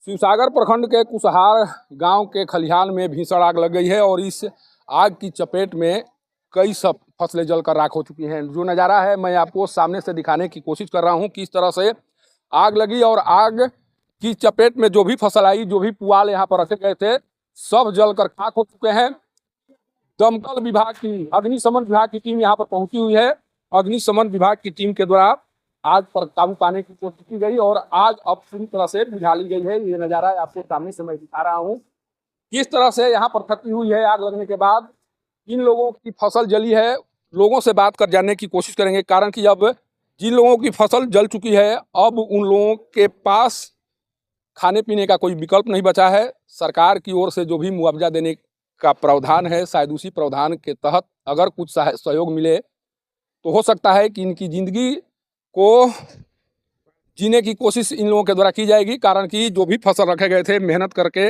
शिवसागर प्रखंड के कुसहार गांव के खलिहान में भीषण आग लग गई है और इस आग की चपेट में कई सब फसलें जलकर राख हो चुकी हैं। जो नज़ारा है मैं आपको सामने से दिखाने की कोशिश कर रहा हूं किस तरह से आग लगी और आग की चपेट में जो भी फसल आई, जो भी पुआल यहाँ पर रखे गए थे, सब जलकर खाक हो चुके हैं। दमकल विभाग की, अग्निशमन विभाग की टीम यहाँ पर पहुंची हुई है। अग्निशमन विभाग की टीम के द्वारा आग पर काबू पाने की कोशिश की गई और आग अब पूरी तरह से बुझा ली गई है। ये नज़ारा आपको सामने से मैं दिखा रहा हूँ किस तरह से यहाँ पर फटी हुई है आग लगने के बाद। इन लोगों की फसल जली है, लोगों से बात कर जानने की कोशिश करेंगे, कारण कि अब जिन लोगों की फसल जल चुकी है अब उन लोगों के पास खाने पीने का कोई विकल्प नहीं बचा है। सरकार की ओर से जो भी मुआवजा देने का प्रावधान है, शायद उसी प्रावधान के तहत अगर कुछ सहयोग मिले तो हो सकता है कि इनकी ज़िंदगी को जीने की कोशिश इन लोगों के द्वारा की जाएगी। कारण कि जो भी फसल रखे गए थे, मेहनत करके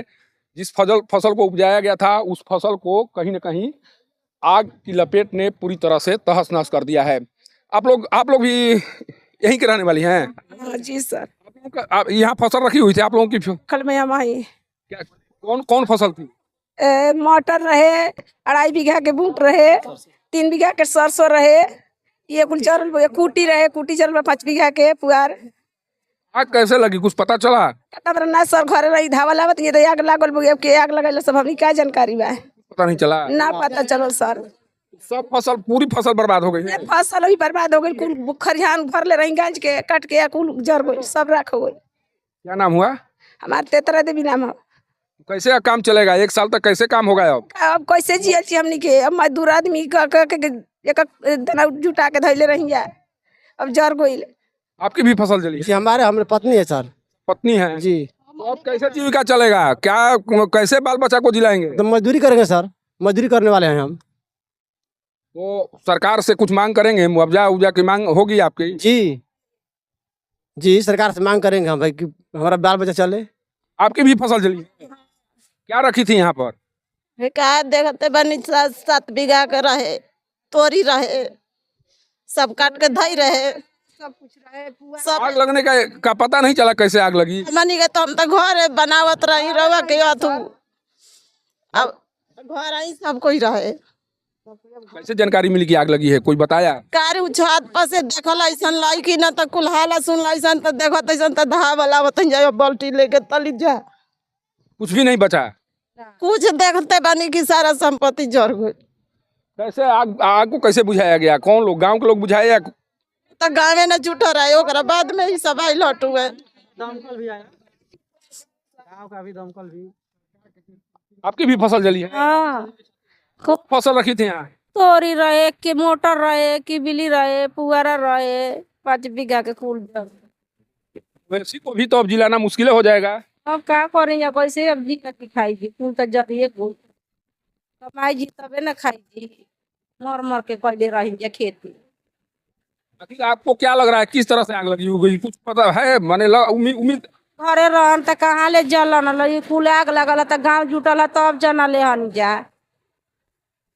जिस फसल को उपजाया गया था, उस फसल को कहीं ना कहीं आग की लपेट ने पूरी तरह से तहस नहस कर दिया है। आप लोग भी यहीं के रहने वाली हैं? हाँ जी सर। यहाँ फसल रखी हुई थी आप लोगों की? कल में हम आई। क्या कौन कौन फसल थी? मटर रहे, 2.5 बीघा के बूट रहे, 3 बीघा के सरसों रहे, ये कुल चल कूटी रहे, कूटी चल 5 बीघा के पुआर। आग कैसे लगी कुछ पता चला? ना सर, घर रही धावा लावत ये आग लागल के आग लगल सब हमनी क्या जानकारी बा, पता नहीं चला ना पता चलो सर। सब फसल, पूरी फसल बर्बाद हो गई है। फसल भी बर्बाद हो गई, कुल खरिहान भर ले रही, गांज के काट के कुल जर गई, सब राख हो गई। क्या नाम हुआ? हमारे तेतरा देवी नाम है। कैसे काम चलेगा? 1 साल तक कैसे काम होगा? अब कैसे जियल छी हमनी के? अब मजदूर आदमी एक दाना जुटा के धैले रही है, अब जर गई। आपकी भी फसल जली? जी हमारे पत्नी है सर। पत्नी है जी। तो अब कैसे जीविका चलेगा? क्या कैसे बाल बच्चा को जिलाएंगे? तो मजदूरी करेंगे सर, मजदूरी करने वाले हैं हम। तो सरकार से कुछ मांग करेंगे, मुआवजा उवजा की मांग होगी आपकी? जी जी, सरकार से मांग करेंगे हम भाई कि हमारा बाल बच्चा चले। आपकी भी फसल जली? क्या रखी थी यहाँ पर? देखते बनी 7 बीघा के रहे, तोरी रहे, सब काट के धई रहे, सब कुछ रहे। सब आग लगने का पता नहीं चला कैसे आग लगी? मनी के तो हम तो घर बनावत रही रवा के अथु, अब घर आई सब कोई रहे। कैसे जानकारी मिली कि आग लगी है, कोई बताया? कारी छत पर से देखल ऐसा लाई कि ना तो कुल हाला सुन ऐसा तो देखत ऐसा तो धा वाला बतन जाए बाल्टी लेके तली जा, कुछ भी नहीं बचा? कुछ देखते बनी कि सारा संपत्ति जर गई। कैसे आग को कैसे बुझाया गया? कौन लोग, गांव के लोग बुझाए या? तो गाँव में न जुटो रहे, ओकरा बाद में ही सब आई लौट हुए। दमकल भी आया, गाँव का भी दमकल भी। आपकी भी फसल जली है? हाँ, खूब फसल रखी थी यहाँ? तोरी रहे कि मोटर रहे कि बिली रहे, पुआरा रहे, 5 बीघा के कुल। वैसी को भी तो अब जिलाना मुश्किल हो जाएगा। अब क्या करेंगे, कैसे अब जी के खाई कुल तो जरिए कुल कमाई जी तबे न खाई जी, मर मर के कैले रही खेती। आखिर आपको क्या लग रहा है किस तरह से आग लगी होगी? कुछ पता है? माने उम्मीद घरे रहन त कहाँ ले जलन लगी, कुल आग लगल त गाँव जुटल तब जना ले हन जा।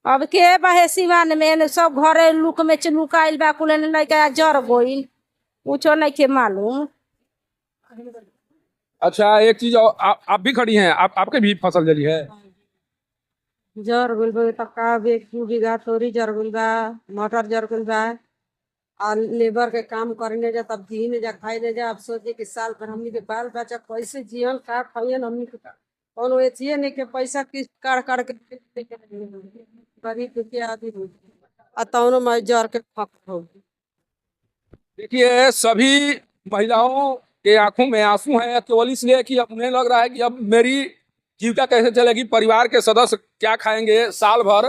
अब के बहे सिवान में सब घरे लुक में लुकाइल बा, कुल लड़का जर गइल, कुछो नहीं के मालूम। अच्छा एक चीज और, आप भी खड़ी हैं, आपके भी फसल जली है? जर गइल बा, तब का 1 बीघा तोरी जर गइल बा, मटर जर गइल बा, और लेबर के काम करने जा तब जीने जा खाए जा। अब सोचे कि साल पर हमनी के बाल बच्चा कैसे जियन का खाइन, हमनी के कौन एथिए नहीं के पैसा किस्त कर के गरीब के आदमी अतौनो मैं जर के फक हो। देखिए सभी महिलाओं के आंखों में आंसू हैं, केवल इसलिए कि अब उन्हें लग रहा है कि अब मेरी जीविका कैसे चलेगी, परिवार के सदस्य क्या खाएंगे साल भर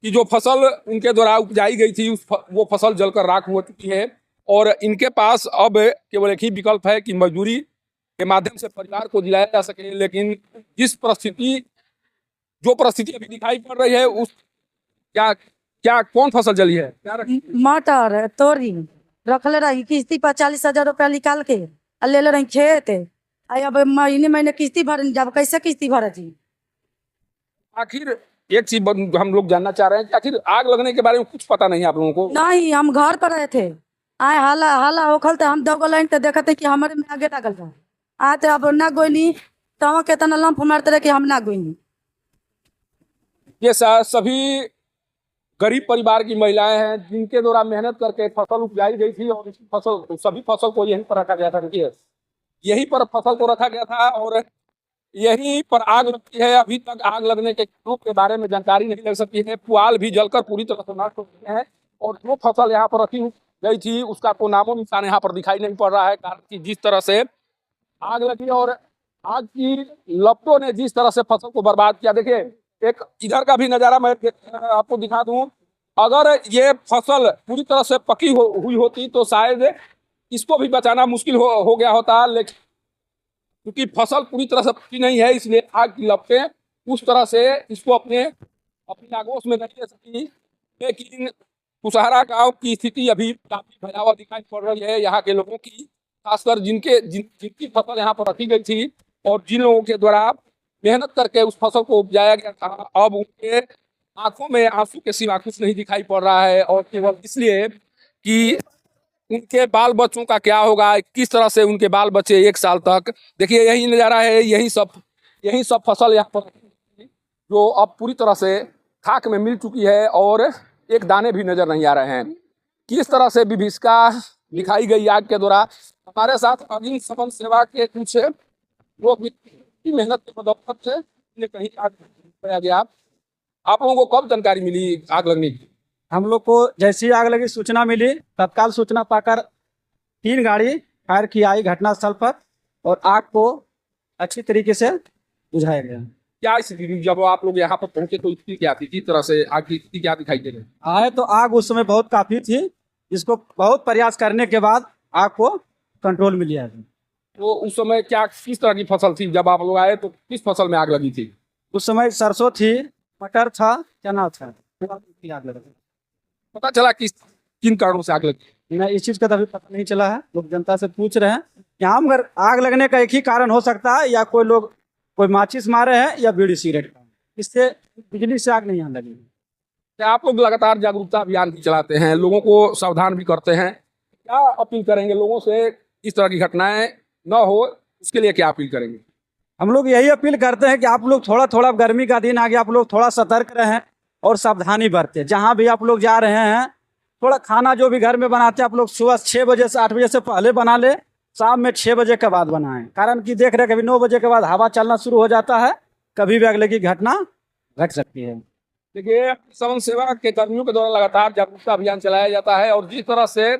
कि जो फसल उनके द्वारा उपजाई गई थी वो फसल जलकर राख हो चुकी है। और इनके पास अब केवल एक ही विकल्प है कि मजदूरी के माध्यम से परिवार को जिलाया जा सके। लेकिन जो परिस्थिति अभी दिखाई पड़ रही है उस क्या कौन फसल जली है? क्या मटर तोरी रखले रही किस्ती पर 40,000 रुपया निकाल के ले ले रही खेत। अब महीने किस्ती भर, जब कैसे किस्ती भरे थी? आखिर एक चीज हम लोग जानना चाह रहे हैं कि आखिर आग लगने के बारे में कुछ पता नहीं आप लोगों को? नहीं, हम घर पर रहे थे, आए हाला हाला होखल थे, हम दौगल तो देखते कि हमारे में आगे लगल रहा आते अब ना गोली तो वहाँ कितना लंफ मारते रहे कि हम ना गई। ये सभी गरीब परिवार की महिलाएं हैं जिनके द्वारा मेहनत करके फसल उपजाई गई थी और इस फसल सभी फसल को यहीं पर रखा गया था। देखिए यहीं पर फसल को रखा गया था और यहीं पर आग लगती है। अभी तक आग लगने के कारणों के बारे में जानकारी नहीं लग सकी है। पुआल भी जलकर पूरी तरह से नष्ट हो गए हैं और जो फसल यहाँ पर रखी गई थी उसका कोई नामो निशान यहाँ पर दिखाई नहीं पड़ रहा है। कारण कि जिस तरह से आग लगी और आग की लपटों ने जिस तरह से फसल को बर्बाद किया। देखिए एक इधर का भी नज़ारा मैं आपको दिखा दूं। अगर ये फसल पूरी तरह से पकी हुई होती तो शायद इसको भी बचाना मुश्किल हो गया होता, लेकिन क्योंकि फसल पूरी तरह से पकी नहीं है इसलिए आग की लपटें उस तरह से इसको अपनी आगोश में नहीं ले सकी। लेकिन कुसहरा गांव की स्थिति अभी काफी भयावह दिखाई पड़ रही है। यहाँ के लोगों की, खासकर जिनकी फसल यहाँ पर रखी गई थी और जिन लोगों के द्वारा मेहनत करके उस फसल को उपजाया गया था, अब उनके आंखों में आंसू के सिवा कुछ नहीं दिखाई पड़ रहा है। और केवल इसलिए कि उनके बाल बच्चों का क्या होगा, किस तरह से उनके बाल बच्चे 1 साल तक, देखिए यही नज़ारा है। यही सब फसल यहाँ पर जो अब पूरी तरह से खाक में मिल चुकी है और एक दाने भी नजर नहीं आ रहे हैं। किस तरह से विभीषिका दिखाई गई आग के द्वारा। हमारे साथ अग्निशमन सेवा के कुछ लोग की मेहनत की बदौलत से कहीं आग लगाया गया। आप लोगों को कब जानकारी मिली आग लगने की? हम लोग को जैसी आग लगी सूचना मिली, तत्काल सूचना पाकर 3 गाड़ी फायर की आई घटनास्थल पर और आग को अच्छी तरीके से बुझाया गया। क्या स्थिति जब आप लोग यहाँ पर पहुंचे तो स्थिति क्या थी? किस तरह से आग की स्थिति क्या दिखाई दे रही? आए तो आग उस समय बहुत काफी थी, जिसको बहुत प्रयास करने के बाद आग को कंट्रोल में लिया गया। तो उस समय किस तरह की फसल थी जब आप लोग आए तो किस फसल में आग लगी थी? उस समय सरसों थी, मटर था, चना था, आग लगी। पता चला किन कारणों से आग लगी? नहीं, इस चीज का तो अभी पता नहीं चला है। लोग जनता से पूछ रहे हैं। यहाँ अगर आग लगने का एक ही कारण हो सकता है, या कोई माचिस मारे हैं या बीड़ी सिगरेट का, इससे बिजली से आग नहीं यहाँ लगी। क्या आप लोग लगातार जागरूकता अभियान भी चलाते हैं, लोगों को सावधान भी करते हैं, क्या अपील करेंगे लोगों से इस तरह की घटनाएं न हो, उसके लिए क्या अपील करेंगे? हम लोग यही अपील करते हैं कि आप लोग थोड़ा गर्मी का दिन आ गया, आप लोग थोड़ा सतर्क रहें और सावधानी बरतें। जहाँ भी आप लोग जा रहे हैं, थोड़ा खाना जो भी घर में बनाते हैं आप लोग सुबह 6 बजे से 8 बजे से पहले बना ले, शाम में 6 बजे के बाद बनाएं। कारण कि देख रहे कभी 9 बजे के बाद हवा चलना शुरू हो जाता है, कभी भी अगले की घटना घट सकती है। देखिए अग्निशमन सेवा के कर्मियों के द्वारा लगातार जागरूकता अभियान चलाया जाता है और जिस तरह से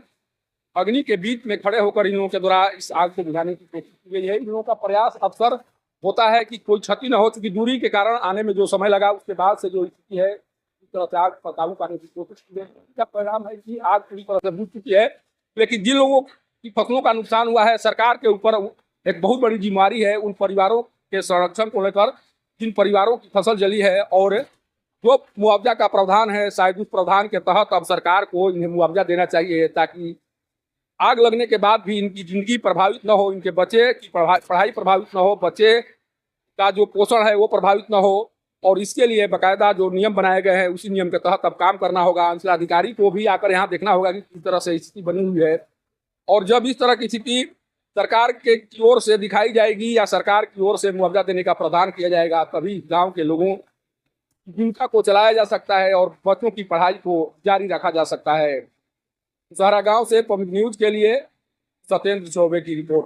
अग्नि के बीच में खड़े होकर इन लोगों के द्वारा इस आग को बुझाने की कोशिश की गई है। इन लोगों का प्रयास अक्सर होता है कि कोई क्षति न हो, चूंकि दूरी के कारण आने में जो समय लगा उसके बाद से जो स्थिति है इस तरह से आग पर काबू पाने की कोशिश की गई। इसका परिणाम है कि आग पूरी तरह से बुझ चुकी है। लेकिन जिन लोगों की फसलों का नुकसान हुआ है, सरकार के ऊपर एक बहुत बड़ी जिम्मेदारी है उन परिवारों के संरक्षण को लेकर जिन परिवारों की फसल जली है। और जो मुआवजा का प्रावधान है, शायद उस प्रावधान के तहत अब सरकार को इन्हें मुआवजा देना चाहिए, ताकि आग लगने के बाद भी इनकी जिंदगी प्रभावित न हो, इनके बच्चे की पढ़ाई प्रभावित न हो, बच्चे का जो पोषण है वो प्रभावित न हो। और इसके लिए बाकायदा जो नियम बनाए गए हैं उसी नियम के तहत अब काम करना होगा। अंचलाधिकारी को भी आकर यहाँ देखना होगा कि किस तरह से स्थिति बनी हुई है। और जब इस तरह की स्थिति सरकार की ओर से दिखाई जाएगी या सरकार की ओर से मुआवजा देने का प्रावधान किया जाएगा, तभी गाँव के लोगों की जीविका को चलाया जा सकता है और बच्चों की पढ़ाई को जारी रखा जा सकता है। कुसहरा गांव से पब्लिक न्यूज के लिए सत्येंद्र चौबे की रिपोर्ट।